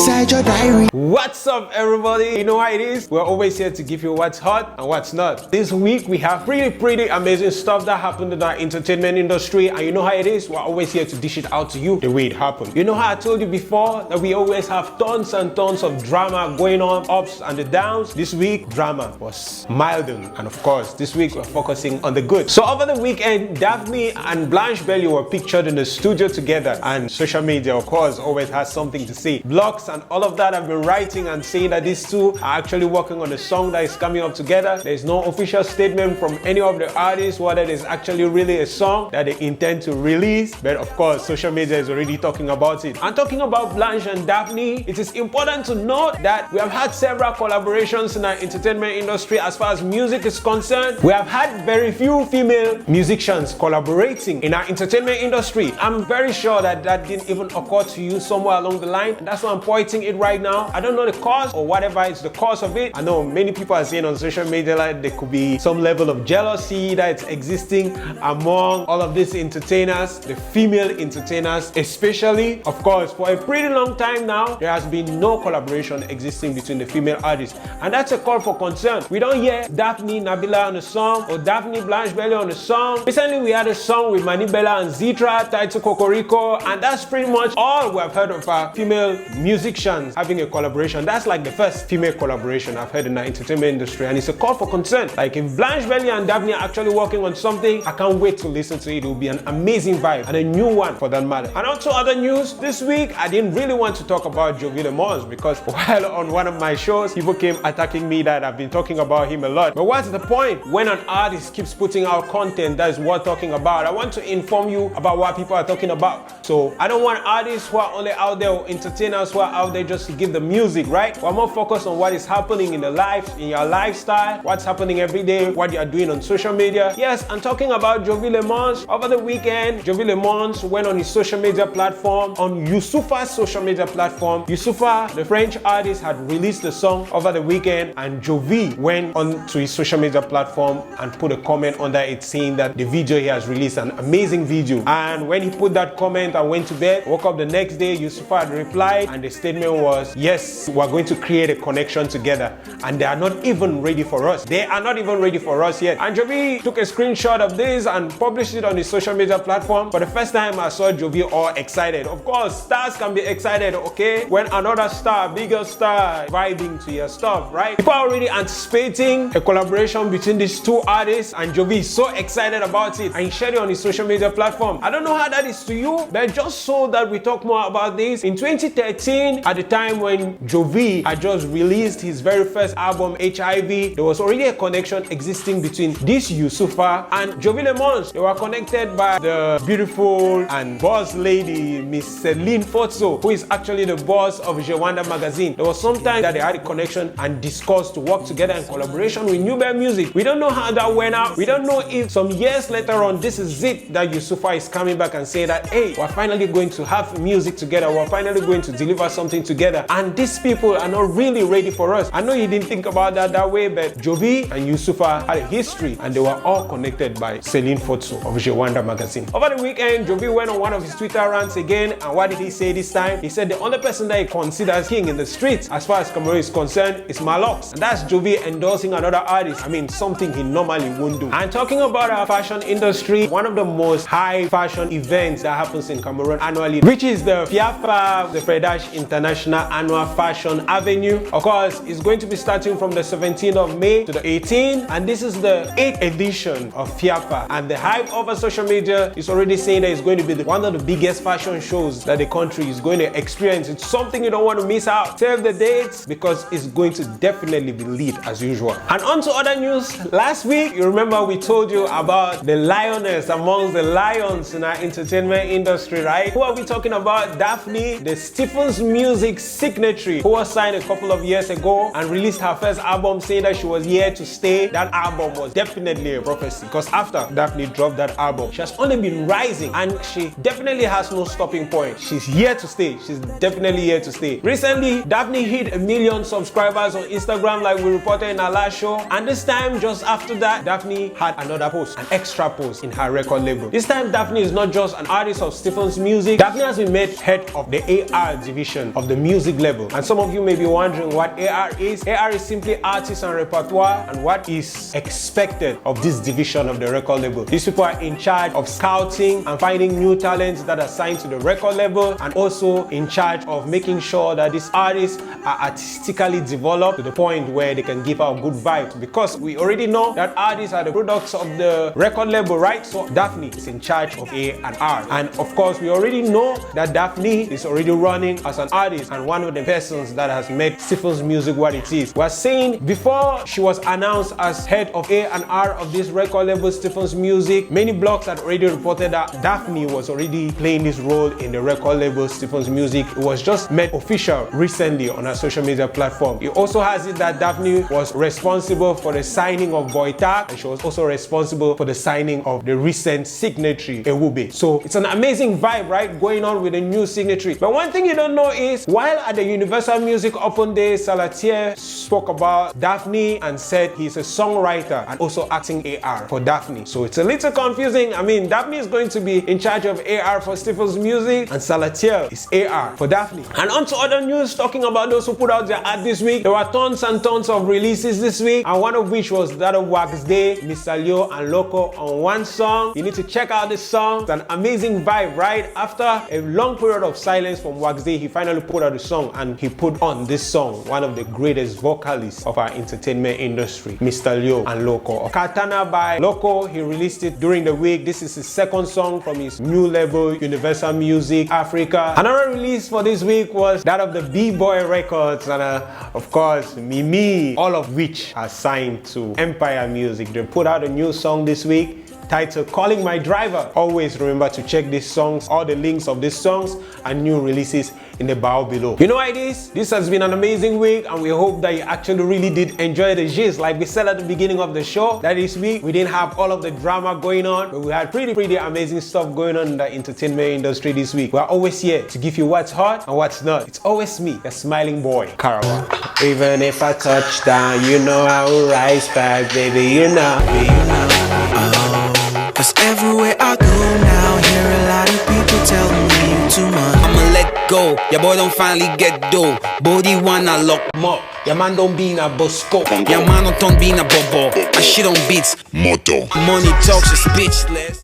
inside your diary. What's up, everybody? You know how it is? We're always here to give you what's hot and what's not. This week we have pretty amazing stuff that happened in our entertainment industry, and you know how it is? We're always here to dish it out to you the way it happened. You know how I told you before that we always have tons and tons of drama going on, ups and the downs. This week drama was mildened, and of course this week we're focusing on the good. So over the weekend, Daphne and Blanche were pictured in the studio together, and social media of course always has something to say. Blogs and all of that have been writing and saying that these two are actually working on a song that is coming up together. There's no official statement from any of the artists whether there's actually really a song that they intend to release, but of course social media is already talking about it. And talking about Blanche and Daphne, it is important to note that we have had several collaborations in our entertainment industry. As far as music is concerned, we have had very few female musicians collaborating in our entertainment industry. I'm very sure that that didn't even occur to you somewhere along the line, and that's why I'm pointing it right now. I don't know the cause or whatever is the cause of it. I know many people are saying on social media like there could be some level of jealousy that's existing among all of these entertainers, the female entertainers especially. Of course, for a pretty long time now, there has been no collaboration existing between the female artists, and that's a call for concern. We don't hear Daphne Nabila on a song or Daphne Blanche on a song. Recently we had a song with Manibella and Zitra titled Cocorico, and that's pretty much all we have heard of our female musicians having a collaboration. That's like the first female collaboration I've heard in the entertainment industry, and it's a call for concern. Like if Blanche and Daphne are actually working on something, I can't wait to listen to it. It will be an amazing vibe, and a new one for that matter. And also other news this week, I didn't really want to talk about Jovi and Youssoupha because while on one of my shows, people came attacking me that I've been talking about him a lot. But what's the point when an artist keeps putting out content that is worth talking about? I want to inform you about what people are talking about. So I don't want artists who are only out there or entertainers who are out there just to give the music, right? We're more focused on what is happening in the life, in your lifestyle, what's happening every day, what you are doing on social media. Yes, I'm talking about Jovi Lemons. Over the weekend, Jovi Lemons went on his social media platform, on Youssoupha's social media platform. Youssoupha, the French artist, had released the song over the weekend, and Jovi went on to his social media platform and put a comment under it saying that the video he has released, an amazing video. And when he put that comment and went to bed, woke up the next day, Youssoupha had replied, and the statement was, yes, we're going to create a connection together, and they are not even ready for us. They are not even ready for us yet. And Jovi took a screenshot of this and published it on his social media platform. For the first time, I saw Jovi all excited. Of course, stars can be excited, okay? When another star, bigger star, vibing to your stuff, right? People are already anticipating a collaboration between these two artists, and Jovi is so excited about it, and he shared it on his social media platform. I don't know how that is to you, but just so that we talk more about this, in 2013, at the time when Jovi had just released his very first album, HIV, there was already a connection existing between this Youssoupha and Jovi Lemons. They were connected by the beautiful and boss lady, Miss Celine Fotso, who is actually the boss of Jewanda magazine. There was some time that they had a connection and discussed to work together in collaboration with New Bear Music. We don't know how that went out. We don't know if some years later on, this is it, that Youssoupha is coming back and saying that, hey, we're finally going to have music together. We're finally going to deliver something together. And these people are not really ready for us. I know you didn't think about that way, but Jovi and Youssoupha had a history, and they were all connected by Celine Fotso of Jewanda magazine. Over the weekend, Jovi went on one of his Twitter rants again, and what did he say this time? He said the only person that he considers king in the streets as far as Cameroon is concerned is Malox, and that's Jovi endorsing another artist. I mean, something he normally won't do. And talking about our fashion industry, one of the most high fashion events that happens in Cameroon annually, which is the Fiafa, the Fredash International Annual Fashion Avenue. Of course, it's going to be starting from the 17th of May to the 18th, and this is the 8th edition of Fiafa. And the hype over social media is already saying that it's going to be one of the biggest fashion shows that the country is going to experience. It's something you don't want to miss out. Save the dates because it's going to definitely be lit as usual. And on to other news. Last week, you remember we told you about the lioness amongst the lions in our entertainment industry, right? Who are we talking about? Daphne, the Stephens Music signatory, who was signed a couple of years ago and released her first album saying that she was here to stay. That album was definitely a prophecy, because after Daphne dropped that album, she has only been rising, and she definitely has no stopping point. She's here to stay. She's definitely here to stay. Recently, Daphne hit 1 million subscribers on Instagram like we reported in our last show, and this time just after that, Daphne had another post, an extra post in her record label. This time Daphne is not just an artist of Stephens Music. Daphne has been made head of the AR division division of the music label. And some of you may be wondering what AR is. AR is simply artist and repertoire, and what is expected of this division of the record label. These people are in charge of scouting and finding new talents that are signed to the record label, and also in charge of making sure that these artists are artistically developed to the point where they can give out good vibes, because we already know that artists are the products of the record label, right? So Daphne is in charge of A&R, and of course we already know that Daphne is already running as an artist and one of the persons that has made Stephen's music what it is. We're saying before she was announced as head of A&R of this record label, Stephen's music, many blogs had already reported that Daphne was already playing this role in the record label Stephen's music. It was just made official recently on her social media platform. It also has it that Daphne was responsible for the signing of Boytak, and she was also responsible for the signing of the recent signatory Ewube. So it's an amazing vibe, right, going on with a new signatory. But one thing you don't know is, while at the Universal Music Open Day, Salatier spoke about Daphne and said he's a songwriter and also acting AR for Daphne. So it's a little confusing. I mean, Daphne is going to be in charge of AR for Stephen's music, and Salatier is AR for Daphne. And on to other news, talking about those who put out their art this week. There were tons and tons of releases this week, and one of which was that of Wax Day, Mr. Leo and Loco on one song. You need to check out this song. It's an amazing vibe, right? After a long period of silence from Wax Day, he finally put out a song, and he put on this song one of the greatest vocalists of our entertainment industry, Mr. Leo and Loco. Katana by Loco, he released it during the week. This is his second song from his new label, Universal Music Africa. Another release for this week was that of the B-Boy Records, and of course Mimi, all of which are signed to Empire Music. They put out a new song this week titled Calling My Driver. Always remember to check these songs, all the links of these songs and new releases in the bio below. You know what it is? This has been an amazing week, and we hope that you actually really did enjoy the gist. Like we said at the beginning of the show, that this week we didn't have all of the drama going on, but we had pretty amazing stuff going on in the entertainment industry this week. We're always here to give you what's hot and what's not. It's always me, the smiling boy, Karawa. Even if I touch down, you know I will rise back, baby, you know. Cause everywhere I go now, hear a lot of people telling me you too much. I'ma let go, your boy don't finally get dough. Body wanna lock Mo, your man don't be in a bosco. your man don't be in a bobo. My shit on beats. Moto. Money talks, is speechless.